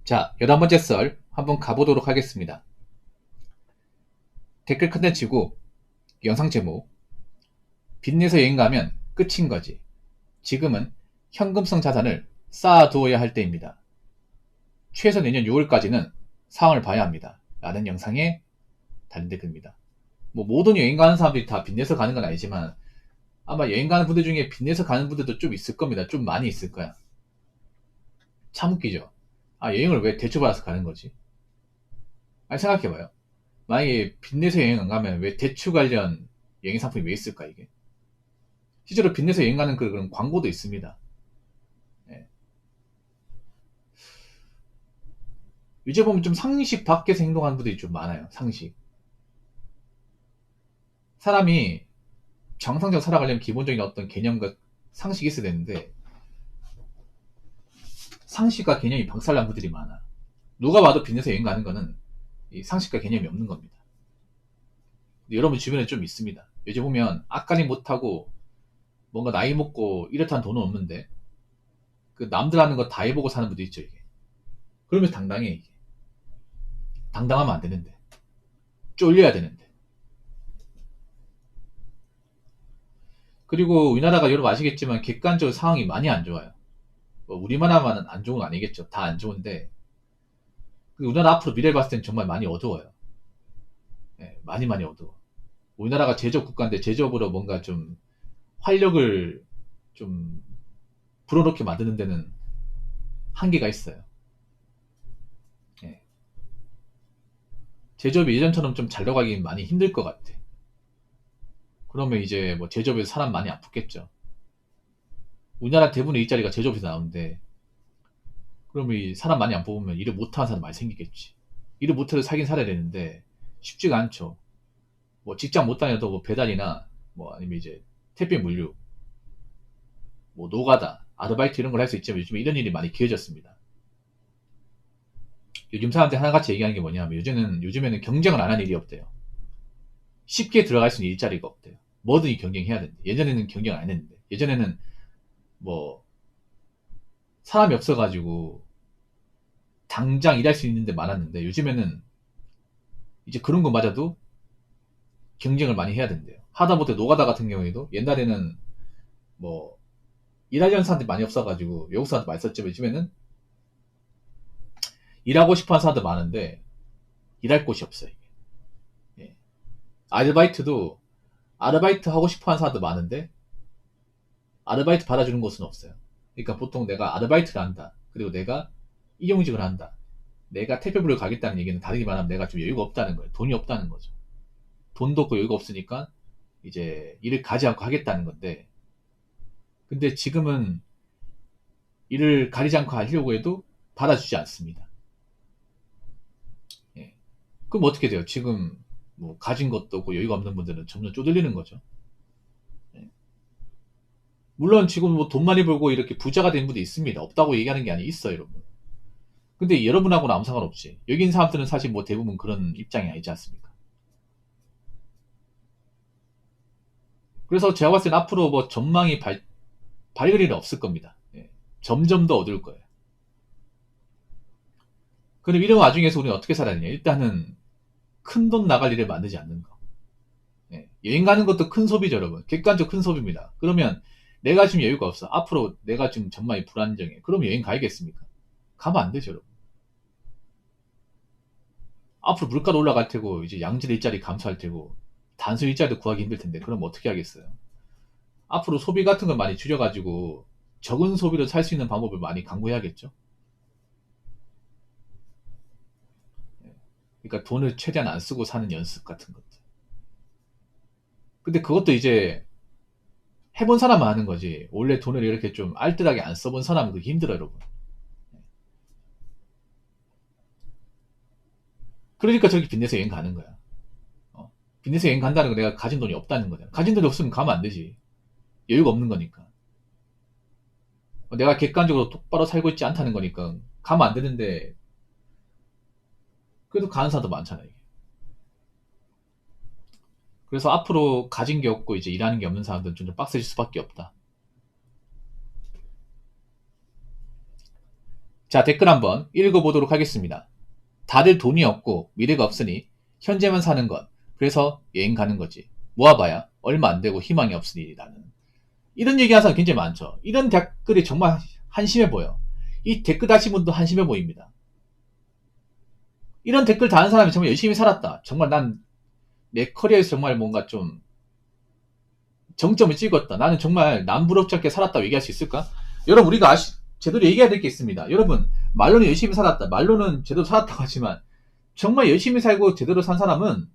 자, 11번째 썰 한번 가보도록 하겠습니다. 댓글 컨텐츠고 영상 제목 빚내서 여행 가면 끝인 거지. 지금은 현금성 자산을 쌓아두어야 할 때입니다. 최소 내년 6월까지는 상황을 봐야 합니다. 라는 영상에 달린 댓글입니다. 모든 여행 가는 사람들이 다 빚내서 가는 건 아니지만 아마 여행 가는 분들 중에 빚내서 가는 분들도 좀 있을 겁니다. 좀 많이 있을 거야. 참 웃기죠. 여행을 왜 대출받아서 가는 거지? 생각해봐요. 만약에 빚내서 여행 안 가면 왜 대출 관련 여행 상품이 왜 있을까 이게? 실제로 빚내서 여행 가는 그런 광고도 있습니다. 예. 요새 보면 좀 상식 밖에서 행동하는 분들이 좀 많아요. 상식. 사람이 정상적으로 살아가려면 기본적인 어떤 개념과 상식이 있어야 되는데 상식과 개념이 박살난 분들이 많아. 누가 봐도 빚내서 여행 가는 거는 이 상식과 개념이 없는 겁니다. 여러분 주변에 좀 있습니다. 요즘 보면 앞가림 못하고 뭔가 나이 먹고 이렇다는 돈은 없는데 그 남들 하는 거 다 해보고 사는 분도 있죠 이게. 그러면서 당당해 이게. 당당하면 안 되는데 쫄려야 되는데. 그리고 우리나라가 여러분 아시겠지만 객관적으로 상황이 많이 안 좋아요. 우리나라만은 안 좋은 건 아니겠죠. 다 안 좋은데 우리나라 앞으로 미래를 봤을 땐 정말 많이 어두워요. 네, 많이 어두워. 우리나라가 제조업 국가인데 제조업으로 뭔가 좀 활력을 좀 불어넣게 만드는 데는 한계가 있어요. 네. 제조업이 예전처럼 좀 잘 나가긴 많이 힘들 것 같아. 그러면 이제 제조업에서 사람 많이 안 붙겠죠. 우리나라 대부분의 일자리가 제조업에서 나오는데 그러면 이 사람 많이 안 뽑으면 일을 못하는 사람 많이 생기겠지. 일을 못해도 살긴 살아야 되는데 쉽지가 않죠. 직장 못 다녀도 배달이나 아니면 이제 택배 물류, 노가다, 아르바이트 이런 걸 할 수 있지만 요즘에 이런 일이 많이 기회졌습니다. 요즘 사람들이 하나같이 얘기하는 게 뭐냐면 요즘에는 경쟁을 안 하는 일이 없대요. 쉽게 들어갈 수 있는 일자리가 없대요. 뭐든지 경쟁해야 되는데 예전에는 경쟁을 안 했는데 예전에는 사람이 없어가지고 당장 일할 수 있는 데 많았는데 요즘에는 이제 그런 거 맞아도 경쟁을 많이 해야 된대요. 하다못해 노가다 같은 경우에도 옛날에는 일하려는 사람들이 많이 없어가지고 외국 사람들 많이 썼지만 요즘에는 일하고 싶어하는 사람들 많은데 일할 곳이 없어요. 예. 아르바이트도 아르바이트 하고 싶어하는 사람들 많은데 아르바이트 받아주는 곳은 없어요. 그러니까 보통 내가 아르바이트를 한다. 그리고 내가 일용직을 한다. 내가 택배부를 가겠다는 얘기는 다르게 말하면 내가 좀 여유가 없다는 거예요. 돈이 없다는 거죠. 돈도 없고 여유가 없으니까 이제 일을 가지 않고 하겠다는 건데 근데 지금은 일을 가리지 않고 하려고 해도 받아주지 않습니다. 예. 그럼 어떻게 돼요? 지금 가진 것도 없고 여유가 없는 분들은 점점 쪼들리는 거죠. 예. 물론 지금 돈 많이 벌고 이렇게 부자가 된 분도 있습니다. 없다고 얘기하는 게 아니라 있어요, 여러분. 근데 여러분하고는 아무 상관없지. 여기 있는 사람들은 사실 대부분 그런 입장이 아니지 않습니까? 그래서 제가 봤을 땐 앞으로 전망이 밝을 일은 없을 겁니다. 예. 점점 더 어두울 거예요. 그럼 이런 와중에서 우리는 어떻게 살아야 되냐? 일단은 큰 돈 나갈 일을 만들지 않는 거. 예. 여행 가는 것도 큰 소비죠, 여러분. 객관적 큰 소비입니다. 그러면 내가 지금 여유가 없어. 앞으로 내가 지금 전망이 불안정해. 그럼 여행 가야겠습니까? 가면 안 되죠, 여러분. 앞으로 물가도 올라갈 테고, 이제 양질 일자리 감소할 테고, 단순 일자리도 구하기 힘들 텐데, 그럼 어떻게 하겠어요? 앞으로 소비 같은 걸 많이 줄여가지고, 적은 소비로 살 수 있는 방법을 많이 강구해야겠죠? 예. 그러니까 돈을 최대한 안 쓰고 사는 연습 같은 것들. 근데 그것도 이제 해본 사람만 하는 거지. 원래 돈을 이렇게 좀 알뜰하게 안 써본 사람은 그게 힘들어요, 여러분. 그러니까 저기 빚내서 여행 가는 거야. 빚내서 여행 간다는 건 내가 가진 돈이 없다는 거잖아. 가진 돈이 없으면 가면 안 되지. 여유가 없는 거니까. 내가 객관적으로 똑바로 살고 있지 않다는 거니까 가면 안 되는데 그래도 가는 사람도 많잖아 이게. 그래서 앞으로 가진 게 없고 이제 일하는 게 없는 사람들은 좀 빡세질 수밖에 없다. 자, 댓글 한번 읽어보도록 하겠습니다. 다들 돈이 없고 미래가 없으니 현재만 사는 것. 그래서 여행 가는 거지. 모아봐야 얼마 안 되고 희망이 없으니 나는. 이런 얘기하는 사람 굉장히 많죠. 이런 댓글이 정말 한심해 보여. 이 댓글 다신 분도 한심해 보입니다. 이런 댓글 다는 사람이 정말 열심히 살았다. 정말 난 내 커리어에서 정말 뭔가 좀 정점을 찍었다. 나는 정말 남부럽지 않게 살았다고 얘기할 수 있을까? 여러분, 우리가 제대로 얘기해야 될 게 있습니다. 여러분, 말로는 열심히 살았다. 말로는 제대로 살았다고 하지만 정말 열심히 살고 제대로 산 사람은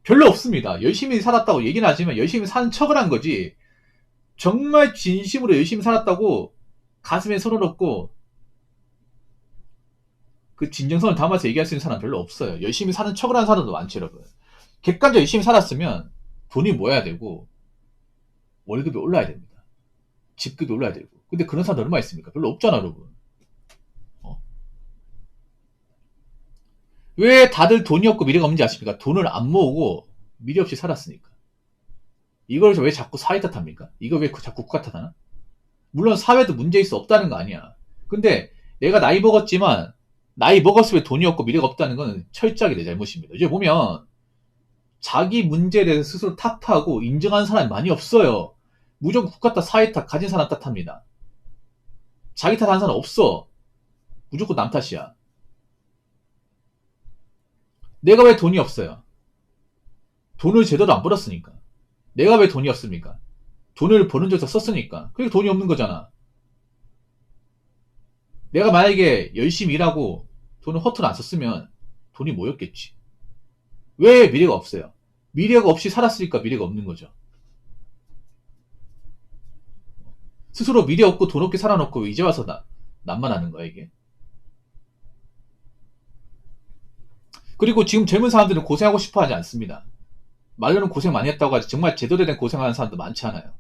별로 없습니다. 열심히 살았다고 얘기는 하지만 열심히 사는 척을 한 거지, 정말 진심으로 열심히 살았다고 가슴에 손을 얹고 그 진정성을 담아서 얘기할 수 있는 사람 별로 없어요. 열심히 사는 척을 하는 사람도 많죠, 여러분. 객관적으로 열심히 살았으면 돈이 모여야 되고 월급이 올라야 됩니다. 집급이 올라야 되고. 근데 그런 사람 얼마 있습니까? 별로 없잖아, 여러분. 왜 다들 돈이 없고 미래가 없는지 아십니까? 돈을 안 모으고 미래 없이 살았으니까. 이걸 왜 자꾸 사회 탓합니까? 이거 왜 자꾸 국가 탓하나? 물론 사회도 문제 있어 없다는 거 아니야. 근데 내가 나이 먹었지만 나이 먹었을 때 돈이 없고 미래가 없다는 건 철저하게 내 잘못입니다. 이제 보면 자기 문제에 대해서 스스로 탓하고 인정하는 사람이 많이 없어요. 무조건 국가 탓, 사회 탓, 가진 사람 탓합니다. 자기 탓하는 사람 없어. 무조건 남 탓이야. 내가 왜 돈이 없어요? 돈을 제대로 안 벌었으니까. 내가 왜 돈이 없습니까? 돈을 버는 데서 썼으니까. 그게 돈이 없는 거잖아. 내가 만약에 열심히 일하고 돈을 허투루 안 썼으면 돈이 모였겠지. 왜 미래가 없어요? 미래가 없이 살았으니까 미래가 없는 거죠. 스스로 미래 없고 돈 없게 살아놓고 이제 와서 난만하는 거야, 이게. 그리고 지금 젊은 사람들은 고생하고 싶어 하지 않습니다. 말로는 고생 많이 했다고 하지 정말 제대로 된 고생하는 사람도 많지 않아요.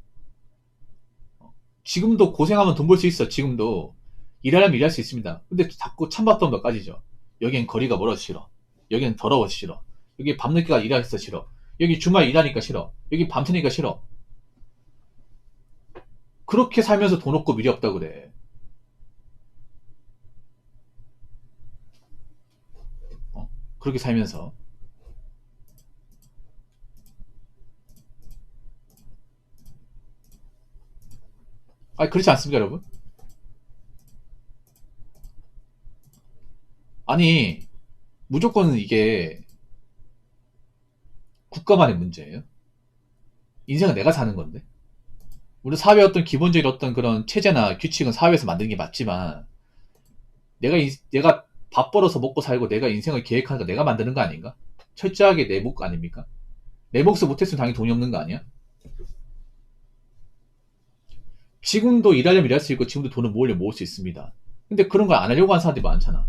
지금도 고생하면 돈 벌 수 있어. 지금도 일하려면 일할 수 있습니다. 근데 자꾸 찬밥돈도 까지죠. 여긴 거리가 멀어서 싫어. 여기는 더러워서 싫어. 여기 밤늦게까지 일하기서 싫어. 여기 주말 일하니까 싫어. 여기 밤새니까 싫어. 그렇게 살면서 돈 없고 미래 없다고 그래. 그렇게 살면서. 아니, 그렇지 않습니까, 여러분? 아니, 무조건 이게 국가만의 문제예요. 인생은 내가 사는 건데. 우리 사회의 어떤 기본적인 어떤 그런 체제나 규칙은 사회에서 만드는 게 맞지만, 내가 밥 벌어서 먹고 살고 내가 인생을 계획하는 거 내가 만드는 거 아닌가? 철저하게 내 몫 아닙니까? 내 몫을 못했으면 당연히 돈이 없는 거 아니야? 지금도 일하려면 일할 수 있고 지금도 돈을 모으려면 모을 수 있습니다. 근데 그런 걸 안 하려고 하는 사람들이 많잖아.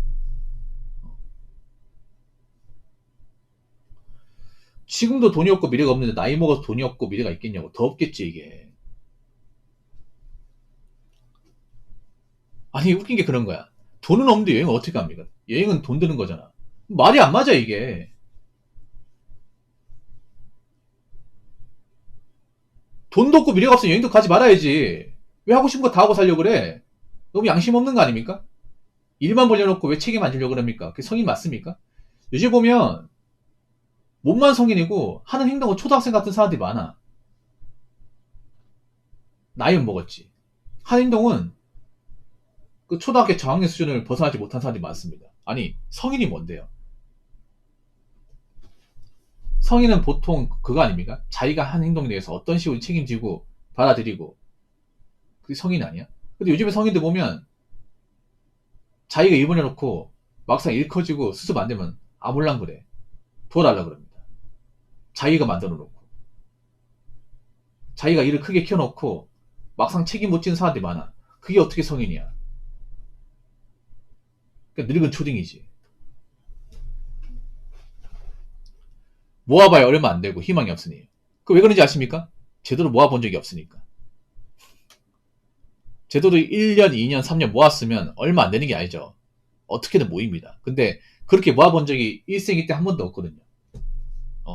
지금도 돈이 없고 미래가 없는데 나이 먹어서 돈이 없고 미래가 있겠냐고. 더 없겠지, 이게. 아니, 웃긴 게 그런 거야. 돈은 없는데 여행을 어떻게 합니까? 여행은 돈 드는 거잖아. 말이 안 맞아, 이게. 돈도 없고 미래가 없으면 여행도 가지 말아야지. 왜 하고 싶은 거 다 하고 살려고 그래? 너무 양심 없는 거 아닙니까? 일만 벌려놓고 왜 책임 안 지려고 그럽니까? 그게 성인 맞습니까? 요즘 보면 몸만 성인이고 하는 행동은 초등학생 같은 사람들이 많아. 나이는 먹었지. 하는 행동은 그 초등학교 저학년 수준을 벗어나지 못한 사람들이 많습니다. 아니, 성인이 뭔데요? 성인은 보통 그거 아닙니까? 자기가 한 행동에 대해서 어떤 식으로 책임지고 받아들이고, 그게 성인 아니야? 근데 요즘에 성인들 보면 자기가 일 벌여놓고 막상 일 커지고 수습 안 되면 아몰랑 그래. 도와달라 그럽니다. 자기가 만들어 놓고. 자기가 일을 크게 키워놓고 막상 책임 못 지는 사람들이 많아. 그게 어떻게 성인이야? 그러니까 늙은 초딩이지. 모아봐야 얼마 안 되고 희망이 없으니. 그 왜 그런지 아십니까? 제대로 모아본 적이 없으니까. 제대로 1년, 2년, 3년 모았으면 얼마 안 되는 게 아니죠. 어떻게든 모입니다. 근데 그렇게 모아본 적이 일생일 때 한 번도 없거든요.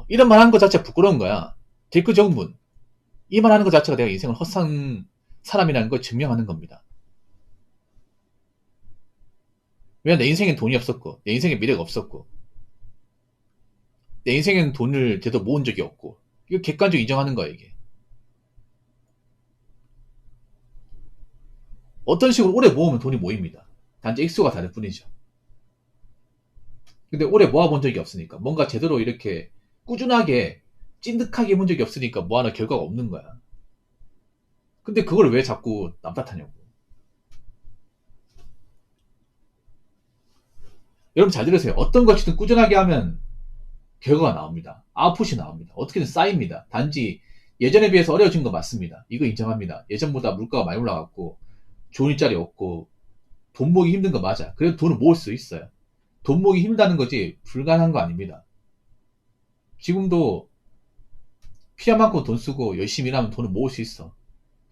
이런 말 하는 것 자체가 부끄러운 거야. 댓글 정문. 이 말 하는 것 자체가 내가 인생을 헛산 사람이라는 걸 증명하는 겁니다. 왜냐면 내 인생엔 돈이 없었고, 내 인생엔 미래가 없었고, 내 인생에는 돈을 제대로 모은 적이 없고, 이거 객관적으로 인정하는 거야, 이게. 어떤 식으로 오래 모으면 돈이 모입니다. 단지 액수가 다를 뿐이죠. 근데 오래 모아본 적이 없으니까, 뭔가 제대로 이렇게 꾸준하게 찐득하게 해본 적이 없으니까 뭐 하나 결과가 없는 거야. 근데 그걸 왜 자꾸 남 탓하냐고. 여러분 잘 들으세요. 어떤 것이든 꾸준하게 하면 결과가 나옵니다. 아웃풋이 나옵니다. 어떻게든 쌓입니다. 단지 예전에 비해서 어려워진 거 맞습니다. 이거 인정합니다. 예전보다 물가가 많이 올라갔고 좋은 일자리 없고 돈 모으기 힘든 거 맞아. 그래도 돈을 모을 수 있어요. 돈 모으기 힘들다는 거지 불가능한 거 아닙니다. 지금도 필요한 만큼 돈 쓰고 열심히 일하면 돈을 모을 수 있어.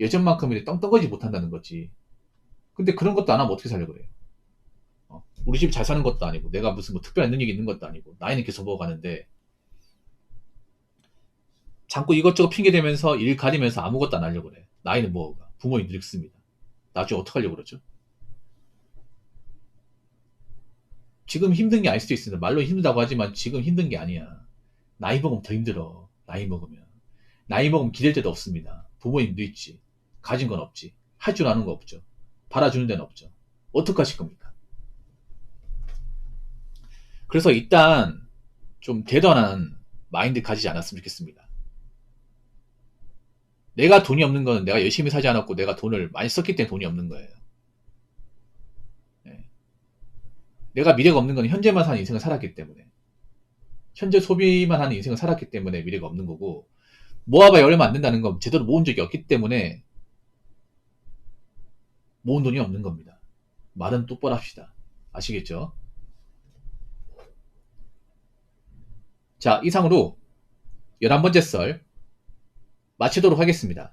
예전만큼 이렇게 떵떵거지 못한다는 거지. 근데 그런 것도 안 하면 어떻게 살려고 그래요? 우리 집 잘 사는 것도 아니고 내가 무슨 뭐 특별한 능력이 있는 것도 아니고 나이는 계속 먹어가는데 자꾸 이것저것 핑계 대면서 일 가리면서 아무것도 안 하려고 그래. 나이는 먹어가. 부모님 늙습니다. 나중에 어떡하려고 그러죠? 지금 힘든 게 아닐 수도 있습니다. 말로 힘들다고 하지만 지금 힘든 게 아니야. 나이 먹으면 더 힘들어. 나이 먹으면. 나이 먹으면 기댈 데도 없습니다. 부모님도 있지. 가진 건 없지. 할 줄 아는 거 없죠. 받아주는 데는 없죠. 어떡하실 겁니까? 그래서 일단 좀 대단한 마인드 가지지 않았으면 좋겠습니다. 내가 돈이 없는 건 내가 열심히 사지 않았고 내가 돈을 많이 썼기 때문에 돈이 없는 거예요. 네. 내가 미래가 없는 건 현재만 사는 인생을 살았기 때문에. 현재 소비만 하는 인생을 살았기 때문에 미래가 없는 거고, 모아봐야 얼마 안 된다는 건 제대로 모은 적이 없기 때문에 모은 돈이 없는 겁니다. 말은 똑바로 합시다. 아시겠죠? 자, 이상으로 11번째 썰 마치도록 하겠습니다.